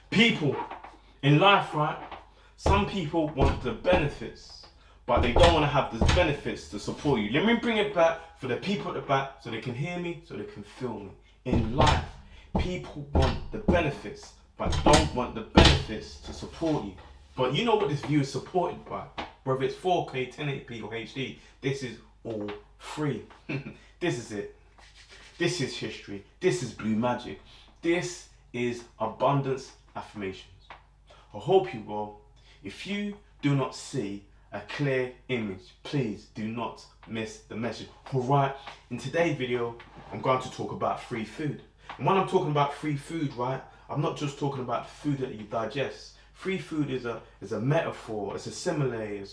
People in life, right? Some people want the benefits, but they don't want to have the benefits to support you. Let me bring it back for the people at the back so they can hear me, so they can feel me. In life, people want the benefits, but don't want the benefits to support you. But you know what this view is supported by? Whether it's 4K, 1080p or HD, this is all free. This is it. This is history. This is blue magic. This is abundance affirmations. I hope you will. If you do not see a clear image, please do not miss the message. Alright, in today's video, I'm going to talk about free food. And when I'm talking about free food, right, I'm not just talking about food that you digest. Free food is a metaphor, it's a simile,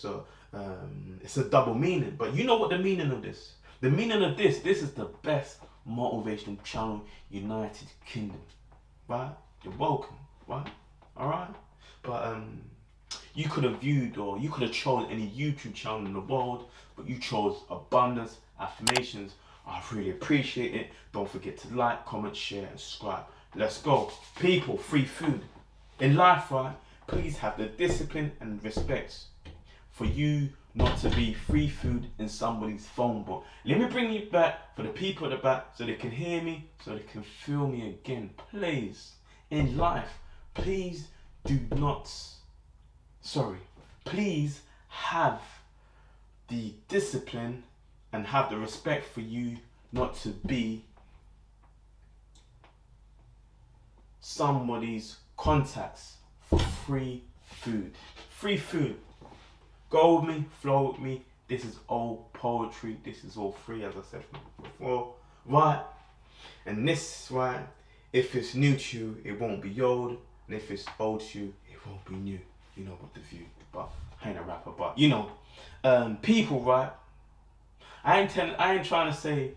it's a double meaning. But you know what the meaning of this? The meaning of this is the best motivational channel, United Kingdom. Right? You're welcome, right? Alright? But you could have viewed or you could have chosen any YouTube channel in the world, but you chose Abundance Affirmations. I really appreciate it. Don't forget to like, comment, share, and subscribe. Let's go. People, free food. In life, right, please have the discipline and respect for you not to be free food in somebody's phone book. Let me bring you back for the people at the back so they can hear me, so they can feel me again. Please, in life, please please have the discipline and have the respect for you not to be somebody's contacts for free food. Free food. Go with me, flow with me. This is all poetry. This is all free, as I said before. Right? And this, right, if it's new to you, it won't be old. And if it's old to you, it won't be new. You know what the view. But I ain't a rapper, but you know. People, right? I ain't trying to say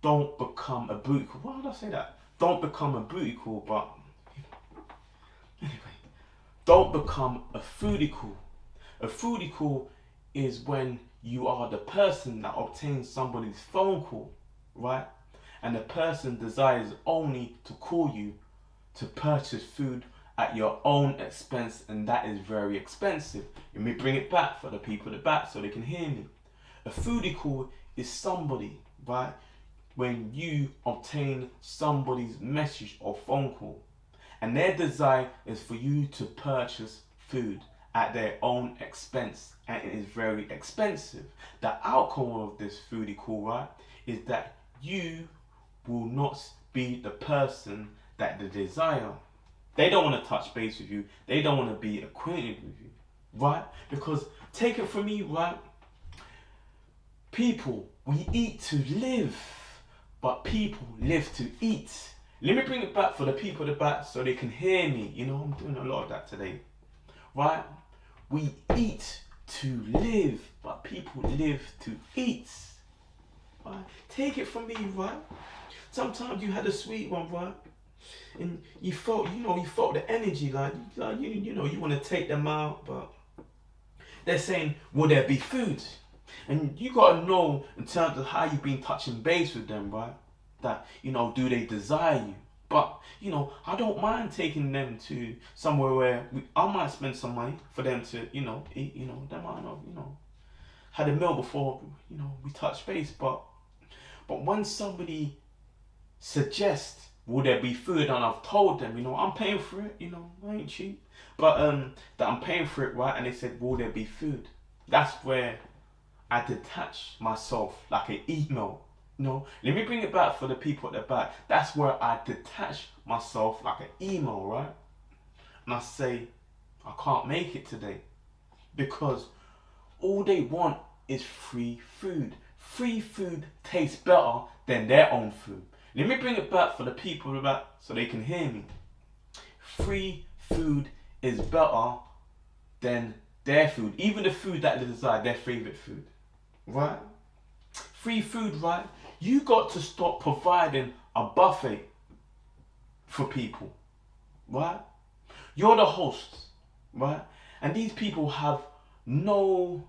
don't become a booty call. Why did I say that? Don't become a booty call, but anyway. Don't become a foodie call. A foodie call is when you are the person that obtains somebody's phone call, right? And the person desires only to call you to purchase food at your own expense, and that is very expensive. Let me bring it back for the people at the back so they can hear me. A foodie call is somebody, right? When you obtain somebody's message or phone call, and their desire is for you to purchase food at their own expense, and it is very expensive. The outcome of this foodie call, right, is that you will not be the person that they desire. They don't want to touch base with you. They don't want to be acquainted with you, right? Because take it from me, right? People, we eat to live, but people live to eat. Let me bring it back for the people at the back so they can hear me. You know, I'm doing a lot of that today, right? We eat to live, but people live to eat. Right? Take it from me, right? Sometimes you had a sweet one, right? And you felt the energy, like you want to take them out, but they're saying, will there be food? And you gotta know in terms of how you've been touching base with them, right? That, do they desire you? But, I don't mind taking them to somewhere where I might spend some money for them to, eat, they might not, had a meal before, we touch base. But when somebody suggests, will there be food? And I've told them, I'm paying for it, I ain't cheap. But that I'm paying for it, right? And they said, will there be food? That's where I detach myself like an email. Let me bring it back for the people at the back. That's where I detach myself like an email, right? And I say, I can't make it today. Because all they want is free food. Free food tastes better than their own food. Let me bring it back for the people at the back so they can hear me. Free food is better than their food. Even the food that they desire, their favorite food. Right? Free food, right? You got to stop providing a buffet for people, right? You're the host, right? And these people have no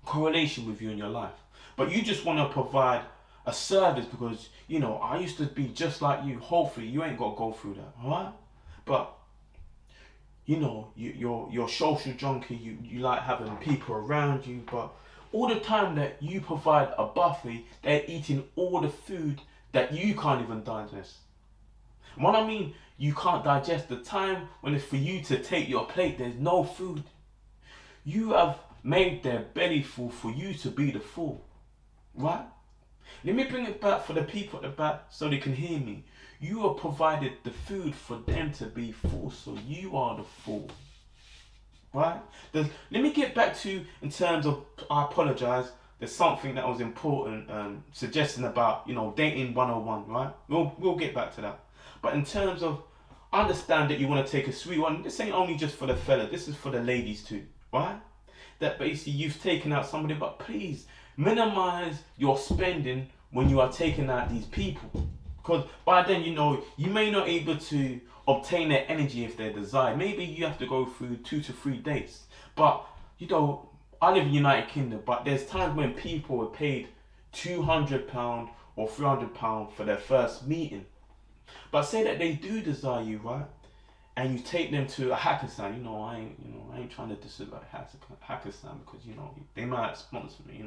correlation with you in your life. But you just want to provide a service because, I used to be just like you. Hopefully, you ain't got to go through that, alright? But you know, you're social junkie, you like having people around you, but all the time that you provide a buffet, they're eating all the food that you can't even digest. And what I mean, you can't digest the time when it's for you to take your plate, there's no food. You have made their belly full for you to be the full, right? Let me bring it back for the people at the back so they can hear me. You have provided the food for them to be full, so you are the full. Right? Let me get back to, in terms of, I apologize, there's something that was important, suggesting about, dating 101, right? We'll get back to that. But in terms of, understand that you want to take a sweet one, this ain't only just for the fella, this is for the ladies too, right? That basically you've taken out somebody, but please minimize your spending when you are taking out these people. Because by then, you may not be able to obtain their energy if they're desired. Maybe you have to go through 2 to 3 dates. But, I live in the United Kingdom, but there's times when people are paid £200 or £300 for their first meeting. But say that they do desire you, right? And you take them to a hackathon. I ain't trying to disrespect hackathon because, they might sponsor me,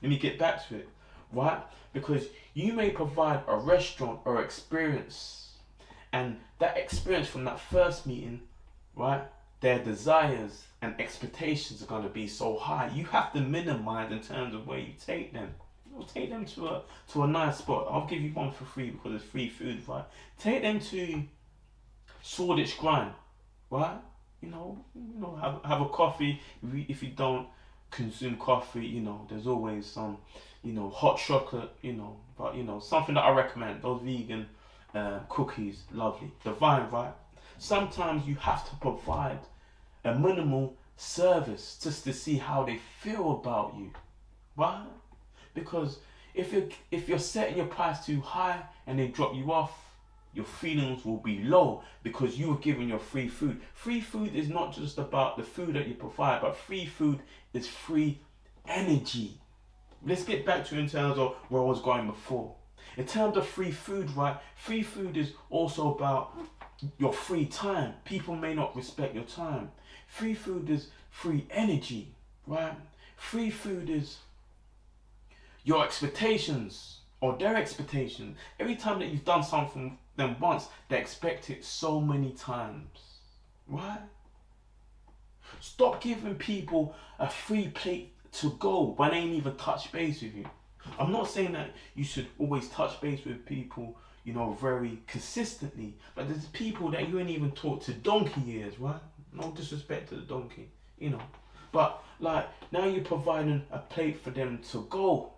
Let me get back to it. Right? Because you may provide a restaurant or experience, and that experience from that first meeting, right, their desires and expectations are going to be so high. You have to minimize in terms of where you take them. Take them to a nice spot. I'll give you one for free because it's free food, right? Take them to Shoreditch Grind, right? Have a coffee. If you don't consume coffee, there's always some, hot chocolate, but something that I recommend, those vegan cookies, lovely, divine, right? Sometimes you have to provide a minimal service just to see how they feel about you, right? Because if you're setting your price too high and they drop you off, your feelings will be low because you were given your free food. Free food is not just about the food that you provide, but free food is free energy. Let's get back to in terms of where I was going before. In terms of free food, right? Free food is also about your free time. People may not respect your time. Free food is free energy, right? Free food is your expectations or their expectations. Every time that you've done something them once, they expect it so many times, right? Stop giving people a free plate to go when they ain't even touch base with you. I'm not saying that you should always touch base with people, very consistently, but there's people that you ain't even talked to donkey years, right? No disrespect to the donkey, but like now you're providing a plate for them to go.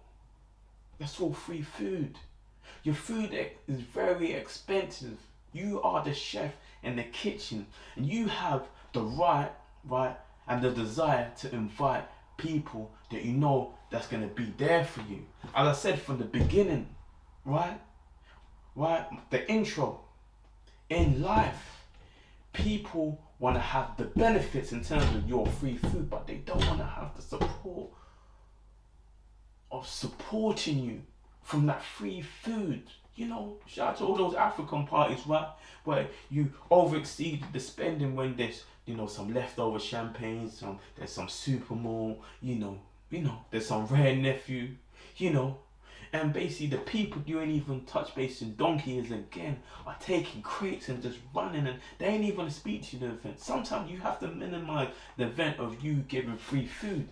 That's all free food. Your food is very expensive. You are the chef in the kitchen, and you have the right, and the desire to invite people that that's going to be there for you. As I said from the beginning, right, the intro, in life, people want to have the benefits in terms of your free food, but they don't want to have the support of supporting you from that free food. Shout out to all those African parties, right, where you overexceeded the spending when there's some leftover champagne, there's some Supermall, there's some rare nephew, and basically the people you ain't even touch base in donkey years again are taking crates and just running, and they ain't even speak to you in the event. Sometimes you have to minimize the event of you giving free food.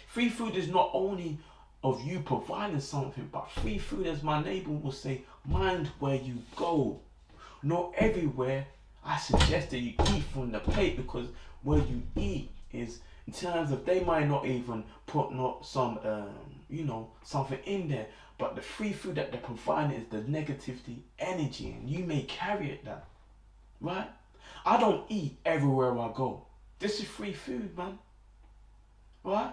Free food is not only of you providing something, but free food, as my neighbor will say, mind where you go. Not everywhere I suggest that you eat from the plate, because where you eat is in terms of they might not even put some something in there, but the free food that they're providing is the negativity energy, and you may carry it that, right? I don't eat everywhere I go. This is free food, man, right?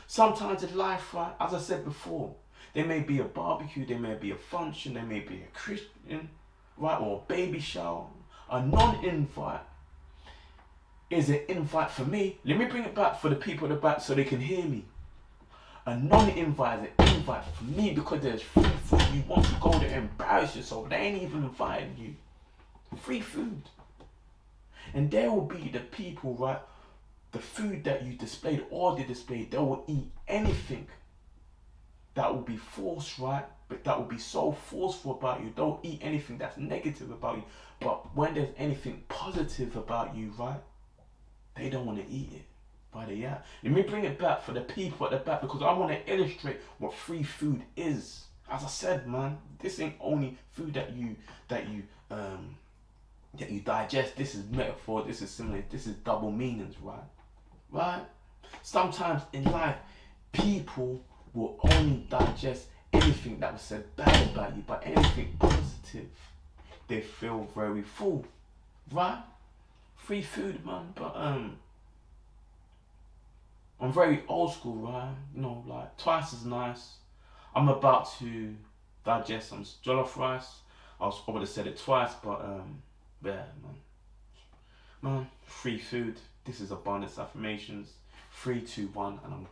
Sometimes in life, right, as I said before, there may be a barbecue, there may be a function, there may be a Christian, right, or a baby shower. A non-invite is an invite for me. Let me bring it back for the people at the back so they can hear me. A non-invite is an invite for me because there's free food. You want to go there and embarrass yourself. They ain't even inviting you. Free food. And there will be the people, right? The food that you displayed or they displayed, they will eat anything that will be forced, right? But that will be so forceful about you. Don't eat anything that's negative about you. But when there's anything positive about you, right? They don't want to eat it. Right? Yeah. Let me bring it back for the people at the back because I want to illustrate what free food is. As I said, man, this ain't only food that you digest. This is metaphor. This is similar. This is double meanings, right? Right? Sometimes in life, people will only digest anything that was said bad about you, but anything positive, they feel very full, right? Free food, man. But I'm very old school, right? You know, like twice as nice. I'm about to digest some jollof rice. I would have said it twice, but yeah, man. Free food. This is abundance affirmations. 3, 2, 1, and I'm